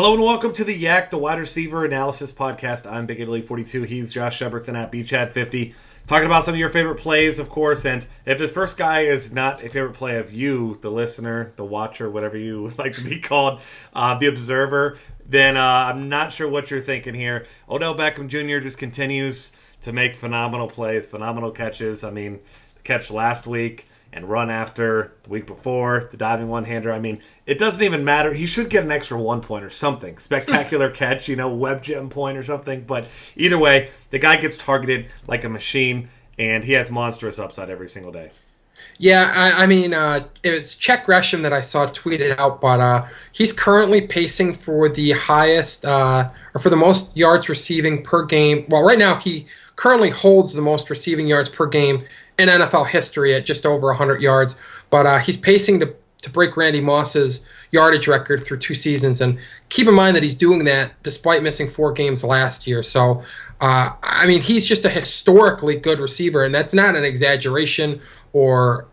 Hello and welcome to the Yak, the wide receiver analysis podcast. I'm Big Italy 42. He's Josh Shepardson at BChad50. Talking about some of your favorite plays, of course. And if this first guy is not a favorite play of you, the listener, the watcher, whatever you would like to be called, the observer, then I'm not sure what you're thinking here. Odell Beckham Jr. just continues to make phenomenal plays, phenomenal catches. I mean, the catch last week and run after the week before, the diving one-hander. I mean, it doesn't even matter. He should get an extra 1 point or something. Spectacular catch, web gem point or something. But either way, the guy gets targeted like a machine, and he has monstrous upside every single day. Yeah, I mean, it's Czech Gresham that I saw tweeted out, but he's currently pacing for the highest, or for the most yards receiving per game. Well, right now he currently holds the most receiving yards per game in NFL history at just over 100 yards, but he's pacing to break Randy Moss's yardage record through 2 seasons. And keep in mind that he's doing that despite missing 4 games last year. So, I mean, he's just a historically good receiver, and that's not an exaggeration or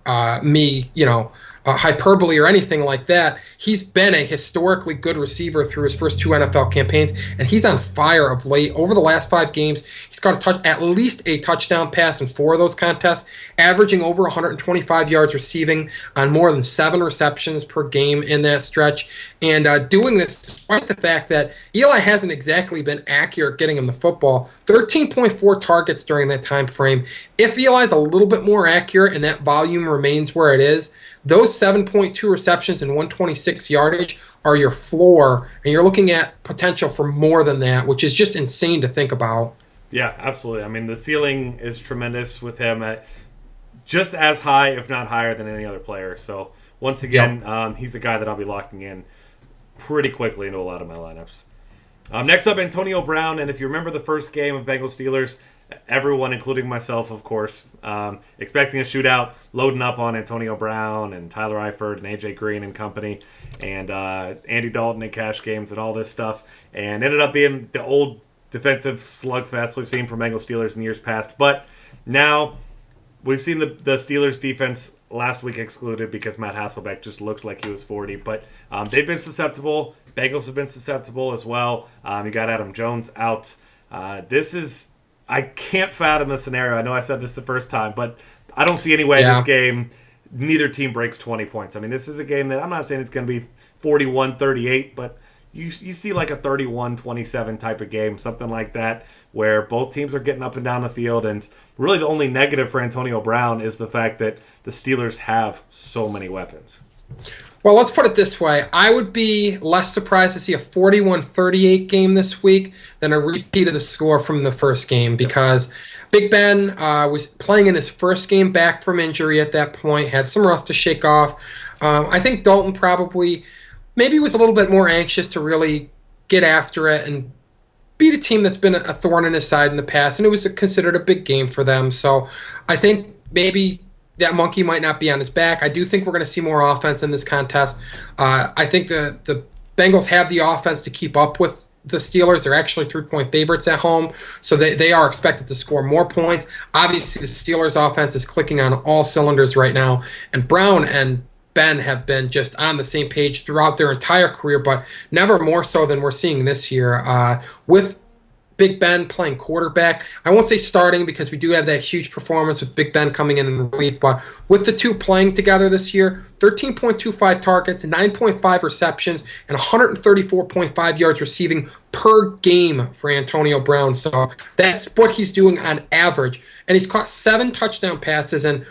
hyperbole or anything like that. He's been a historically good receiver through his first 2 NFL campaigns, and he's on fire of late. Over the last 5 games, he's got at least a touchdown pass in 4 of those contests, averaging over 125 yards receiving on more than 7 receptions per game in that stretch, and doing this despite the fact that Eli hasn't exactly been accurate getting him the football. 13.4 targets during that time frame. If Eli's a little bit more accurate and that volume remains where it is, those 7.2 receptions and 126 yardage are your floor, and you're looking at potential for more than that, which is just insane to think about. Yeah, absolutely. I mean, the ceiling is tremendous with him at just as high, if not higher, than any other player. So, once again, he's a guy that I'll be locking in pretty quickly into a lot of my lineups. Next up, Antonio Brown, and if you remember the first game of Bengals-Steelers, everyone, including myself, of course, expecting a shootout, loading up on Antonio Brown and Tyler Eifert and AJ Green and company, and Andy Dalton in cash games and all this stuff, and ended up being the old defensive slugfest we've seen from Bengals Steelers in years past. But now we've seen the Steelers defense last week excluded because Matt Hasselbeck just looked like he was 40, but they've been susceptible. Bengals have been susceptible as well. You got Adam Jones out. I can't fathom the scenario. I know I said this the first time, but I don't see any way this game, neither team breaks 20 points. I mean, this is a game that I'm not saying it's going to be 41-38, but you see like a 31-27 type of game, something like that, where both teams are getting up and down the field. And really the only negative for Antonio Brown is the fact that the Steelers have so many weapons. Well, let's put it this way. I would be less surprised to see a 41-38 game this week than a repeat of the score from the first game, because Big Ben was playing in his first game back from injury at that point, had some rust to shake off. I think Dalton probably maybe was a little bit more anxious to really get after it and beat a team that's been a thorn in his side in the past, and it was considered a big game for them. So I think maybe that monkey might not be on his back. I do think we're going to see more offense in this contest. I think the Bengals have the offense to keep up with the Steelers. They're actually 3-point favorites at home, so they are expected to score more points. Obviously, the Steelers' offense is clicking on all cylinders right now, and Brown and Ben have been just on the same page throughout their entire career, but never more so than we're seeing this year. With Big Ben playing quarterback, I won't say starting because we do have that huge performance with Big Ben coming in relief, but with the two playing together this year, 13.25 targets, 9.5 receptions, and 134.5 yards receiving per game for Antonio Brown. So that's what he's doing on average. And he's caught 7 touchdown passes, and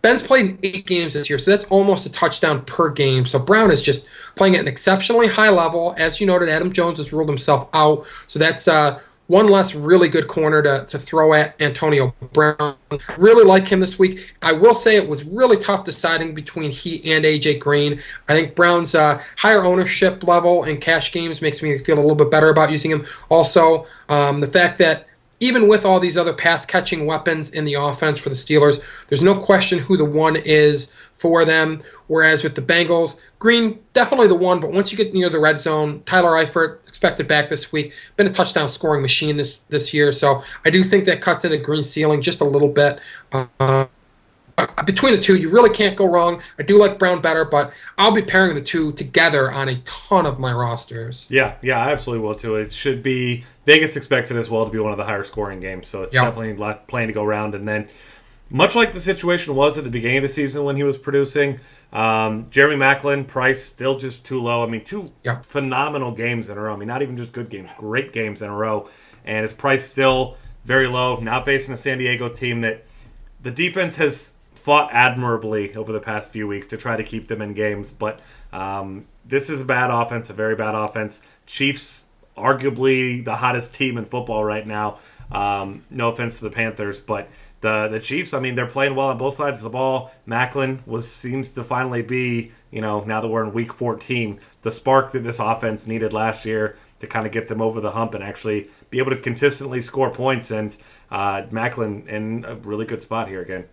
Ben's played in 8 games this year, so that's almost a touchdown per game. So Brown is just playing at an exceptionally high level. As you noted, Adam Jones has ruled himself out, so that's one less really good corner to throw at Antonio Brown. Really like him this week. I will say it was really tough deciding between he and AJ Green. I think Brown's higher ownership level in cash games makes me feel a little bit better about using him. Also, the fact that even with all these other pass-catching weapons in the offense for the Steelers, there's no question who the one is for them. Whereas with the Bengals, Green, definitely the one, but once you get near the red zone, Tyler Eifert, expected back this week, been a touchdown scoring machine this year. So I do think that cuts into Green's ceiling just a little bit. between the two, you really can't go wrong. I do like Brown better, but I'll be pairing the two together on a ton of my rosters. Yeah, I absolutely will too. It should be Vegas expects it as well to be one of the higher scoring games, so it's definitely playing to go around. And then, much like the situation was at the beginning of the season when he was producing, Jeremy Maclin price still just too low. I mean, two phenomenal games in a row. I mean, not even just good games, great games in a row, and his price still very low. Now facing a San Diego team that the defense has fought admirably over the past few weeks to try to keep them in games, but this is a bad offense, a very bad offense. Chiefs, arguably the hottest team in football right now. No offense to the Panthers, but the Chiefs, I mean, they're playing well on both sides of the ball. Maclin seems to finally be, now that we're in week 14, the spark that this offense needed last year to kind of get them over the hump and actually be able to consistently score points. And Maclin in a really good spot here again.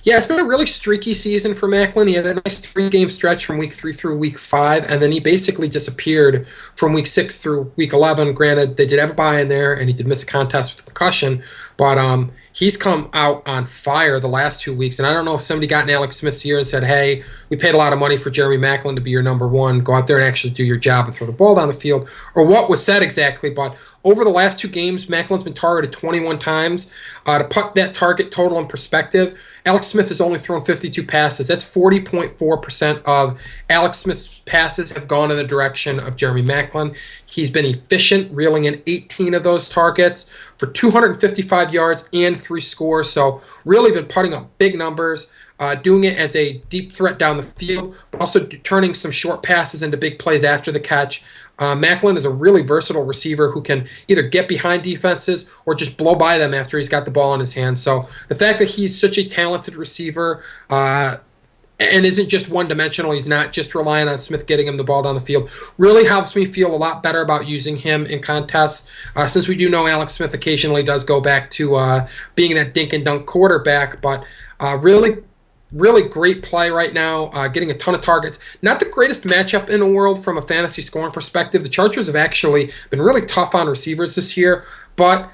Yeah, it's been a really streaky season for Maclin. He had a nice 3-game stretch from week 3 through week 5, and then he basically disappeared from week 6 through week 11. Granted, they did have a bye in there, and he did miss a contest with concussion, but he's come out on fire the last 2 weeks. And I don't know if somebody got in Alex Smith's ear and said, hey, we paid a lot of money for Jeremy Maclin to be your number one. Go out there and actually do your job and throw the ball down the field, or what was said exactly. But over the last 2 games, Macklin's been targeted 21 times. To put that target total in perspective, Alex Smith has only thrown 52 passes. That's 40.4% of Alex Smith's passes have gone in the direction of Jeremy Maclin. He's been efficient, reeling in 18 of those targets for 255 yards and 3 scores. So really been putting up big numbers, doing it as a deep threat down the field, but also turning some short passes into big plays after the catch. Maclin is a really versatile receiver who can either get behind defenses or just blow by them after he's got the ball in his hands. So the fact that he's such a talented receiver and isn't just one-dimensional, he's not just relying on Smith getting him the ball down the field, really helps me feel a lot better about using him in contests. Since we do know Alex Smith occasionally does go back to being that dink-and-dunk quarterback, but really great play right now, getting a ton of targets. Not the greatest matchup in the world from a fantasy scoring perspective. The Chargers have actually been really tough on receivers this year, but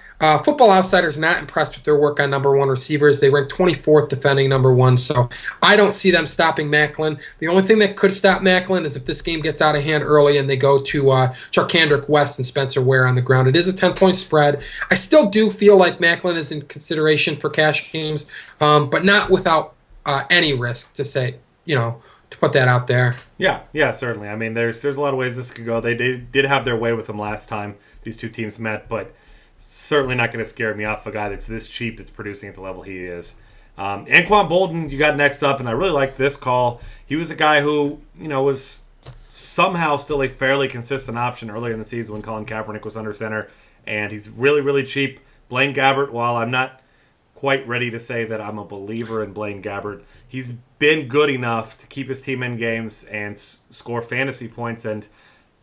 Football Outsiders not impressed with their work on number 1 receivers. They ranked 24th defending number 1, so I don't see them stopping Maclin. The only thing that could stop Maclin is if this game gets out of hand early and they go to Charkandrick West and Spencer Ware on the ground. It is a 10-point spread. I still do feel like Maclin is in consideration for cash games, but not without any risk, to say, to put that out there. Yeah, certainly. I mean, there's a lot of ways this could go. They did have their way with him last time these two teams met, but certainly not going to scare me off a guy that's this cheap that's producing at the level he is. Anquan Boldin, you got next up, and I really like this call. He was a guy who, was somehow still a fairly consistent option earlier in the season when Colin Kaepernick was under center, and he's really, really cheap. Blaine Gabbert, while I'm not quite ready to say that I'm a believer in Blaine Gabbert, he's been good enough to keep his team in games and score fantasy points, and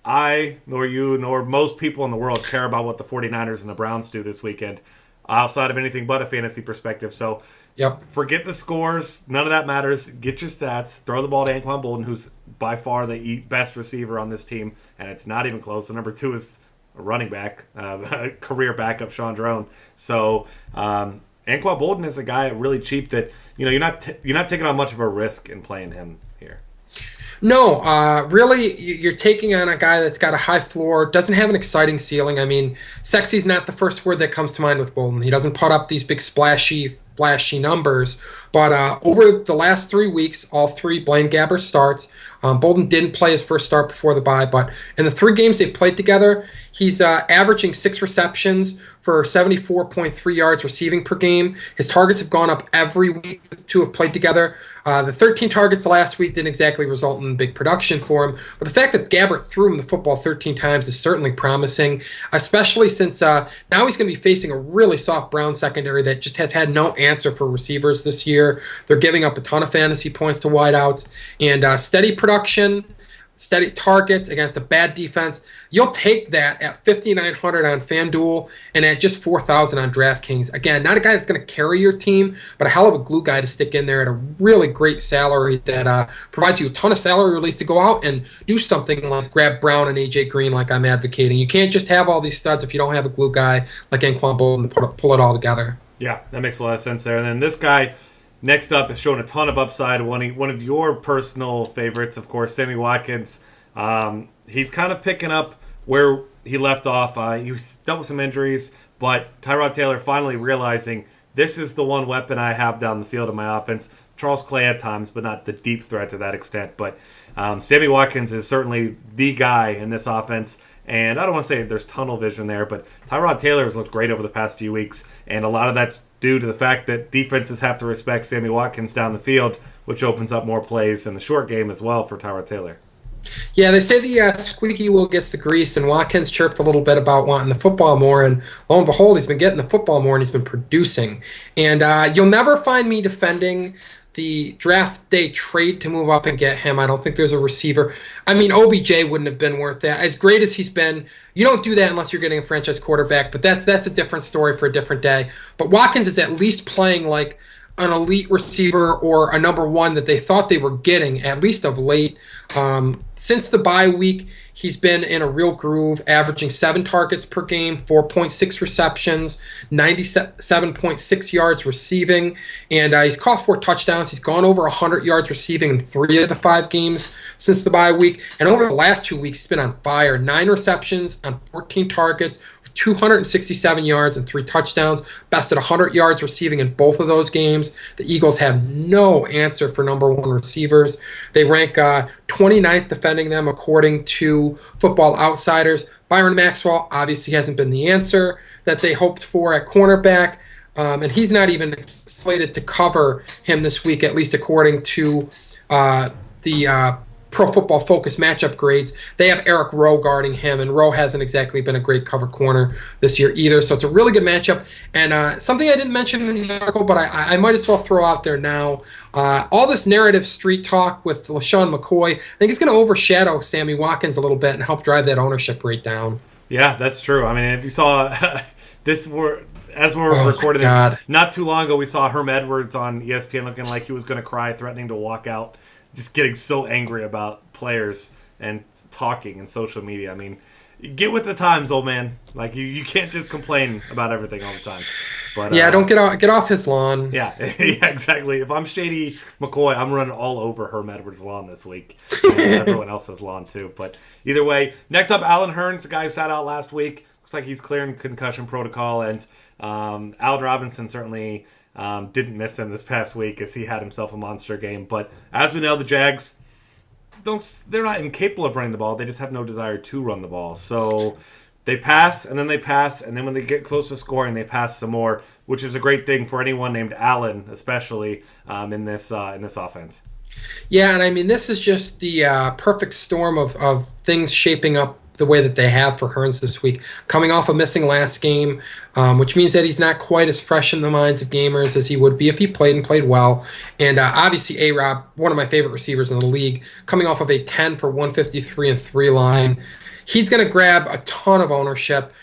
I, nor you, nor most people in the world care about what the 49ers and the Browns do this weekend outside of anything but a fantasy perspective. So forget the scores. None of that matters. Get your stats. Throw the ball to Anquan Boldin, who's by far the best receiver on this team, and it's not even close. The number 2 is a running back, career backup Sean Drone. So Anquan Boldin is a guy really cheap that you're not taking on much of a risk in playing him here. No, really, you're taking on a guy that's got a high floor, doesn't have an exciting ceiling. I mean, sexy is not the first word that comes to mind with Boldin. He doesn't put up these big flashy numbers, but over the last 3 weeks, all 3 Blaine Gabbert starts. Boldin didn't play his first start before the bye, but in the 3 games they've played together, he's averaging 6 receptions for 74.3 yards receiving per game. His targets have gone up every week the 2 have played together. The 13 targets last week didn't exactly result in big production for him, but the fact that Gabbert threw him the football 13 times is certainly promising, especially since now he's going to be facing a really soft Brown secondary that just has had no answer for receivers this year. They're giving up a ton of fantasy points to wideouts, and steady production, steady targets against a bad defense. You'll take that at $5,900 on FanDuel and at just $4,000 on DraftKings. Again, not a guy that's going to carry your team, but a hell of a glue guy to stick in there at a really great salary that provides you a ton of salary relief to go out and do something like grab Brown and AJ Green like I'm advocating. You can't just have all these studs if you don't have a glue guy like Anquan Boldin to pull it all together. Yeah, that makes a lot of sense there. And then this guy, Next up is showing a ton of upside. One of your personal favorites, of course, Sammy Watkins. He's kind of picking up where he left off. He dealt with some injuries, but Tyrod Taylor finally realizing this is the one weapon I have down the field in my offense. Charles Clay at times, but not the deep threat to that extent. But Sammy Watkins is certainly the guy in this offense. And I don't want to say there's tunnel vision there, but Tyrod Taylor has looked great over the past few weeks. And a lot of that's due to the fact that defenses have to respect Sammy Watkins down the field, which opens up more plays in the short game as well for Tyrod Taylor. Yeah, they say the squeaky wheel gets the grease, and Watkins chirped a little bit about wanting the football more, and lo and behold, he's been getting the football more, and he's been producing. And you'll never find me defending the draft day trade to move up and get him. I don't think there's a receiver. I mean, OBJ wouldn't have been worth that. As great as he's been, you don't do that unless you're getting a franchise quarterback, but that's a different story for a different day. But Watkins is at least playing like an elite receiver or a number one that they thought they were getting, at least of late. Since the bye week, he's been in a real groove, averaging 7 targets per game, 4.6 receptions, 97.6 yards receiving, and he's caught 4 touchdowns. He's gone over 100 yards receiving in 3 of the 5 games since the bye week. And over the last 2 weeks, he's been on fire. 9 receptions on 14 targets, 267 yards and 3 touchdowns, bested 100 yards receiving in both of those games. The Eagles have no answer for number 1 receivers. They rank 29th defending them according to Football Outsiders. Byron Maxwell obviously hasn't been the answer that they hoped for at cornerback, and he's not even slated to cover him this week, at least according to the Pro Football Focus matchup grades. They have Eric Rowe guarding him, and Rowe hasn't exactly been a great cover corner this year either. So it's a really good matchup. And something I didn't mention in the article, but I might as well throw out there now. All this narrative street talk with LaShawn McCoy, I think it's going to overshadow Sammy Watkins a little bit and help drive that ownership rate down. Yeah, that's true. I mean, if you saw as we're recording this, not too long ago, we saw Herm Edwards on ESPN looking like he was going to cry, threatening to walk out, just getting so angry about players and talking and social media. I mean, get with the times, old man. Like, you can't just complain about everything all the time. But yeah, don't get off his lawn. Yeah, yeah, exactly. If I'm Shady McCoy, I'm running all over Herm Edwards' lawn this week. And everyone else's lawn, too. But either way, next up, Allen Hurns, the guy who sat out last week. Looks like he's clearing concussion protocol. And Allen Robinson certainly didn't miss him this past week as he had himself a monster game. But as we know, the Jags, they're not incapable of running the ball. They just have no desire to run the ball. So they pass, and then they pass, and then when they get close to scoring, they pass some more, which is a great thing for anyone named Allen, especially in this offense. Yeah, and I mean, this is just the perfect storm of things shaping up the way that they have for Hurns this week, coming off a missing last game, which means that he's not quite as fresh in the minds of gamers as he would be if he played and played well. And obviously A-Rob, one of my favorite receivers in the league, coming off of a 10 for 153 and 3 line. He's going to grab a ton of ownership.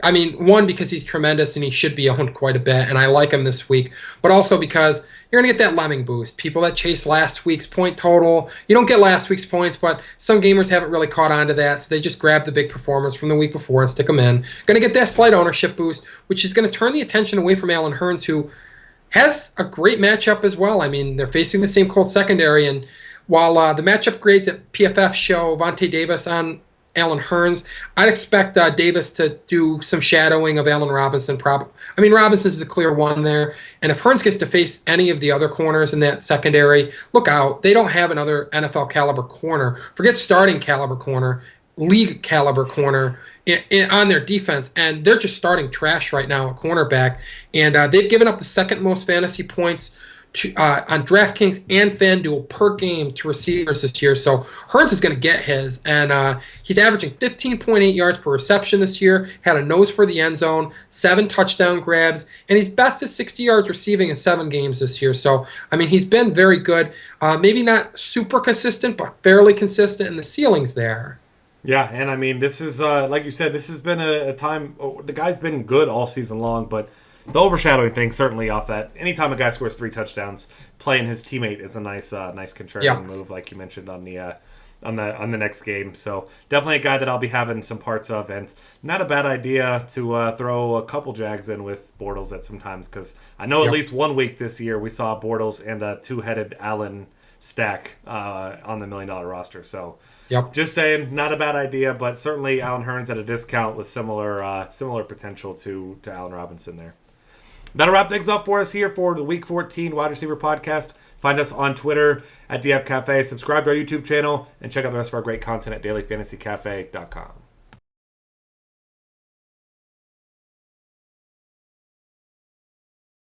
I mean, one, because he's tremendous and he should be owned quite a bit, and I like him this week, but also because you're going to get that lemming boost. People that chase last week's point total, you don't get last week's points, but some gamers haven't really caught on to that, so they just grab the big performance from the week before and stick them in. Going to get that slight ownership boost, which is going to turn the attention away from Allen Hurns, who has a great matchup as well. I mean, they're facing the same Colts secondary, and while the matchup grades at PFF show Vontae Davis on Allen Hurns, I'd expect Davis to do some shadowing of Allen Robinson. I mean, Robinson's the clear one there. And if Hurns gets to face any of the other corners in that secondary, look out. They don't have another NFL caliber corner. Forget starting caliber corner, league caliber corner on their defense. And they're just starting trash right now at cornerback. And they've given up the second most fantasy points on DraftKings and FanDuel per game to receivers this year. So Hurns is going to get his, and he's averaging 15.8 yards per reception this year, had a nose for the end zone, 7 touchdown grabs, and he's best at 60 yards receiving in 7 games this year. So, I mean, he's been very good. Maybe not super consistent, but fairly consistent, and the ceiling's there. Yeah, and I mean, this is, like you said, this has been a time, the guy's been good all season long, but the overshadowing thing certainly off that. Anytime a guy scores 3 touchdowns, playing his teammate is a nice contrarian move, like you mentioned on the on the next game. So definitely a guy that I'll be having some parts of, and not a bad idea to throw a couple Jags in with Bortles at sometimes, because I know at least 1 week this year we saw Bortles and a two-headed Allen stack on the $1 million roster. So just saying, not a bad idea, but certainly Allen Hurns at a discount with similar potential to Allen Robinson there. That'll wrap things up for us here for the Week 14 Wide Receiver Podcast. Find us on Twitter at DF Cafe. Subscribe to our YouTube channel and check out the rest of our great content at dailyfantasycafe.com.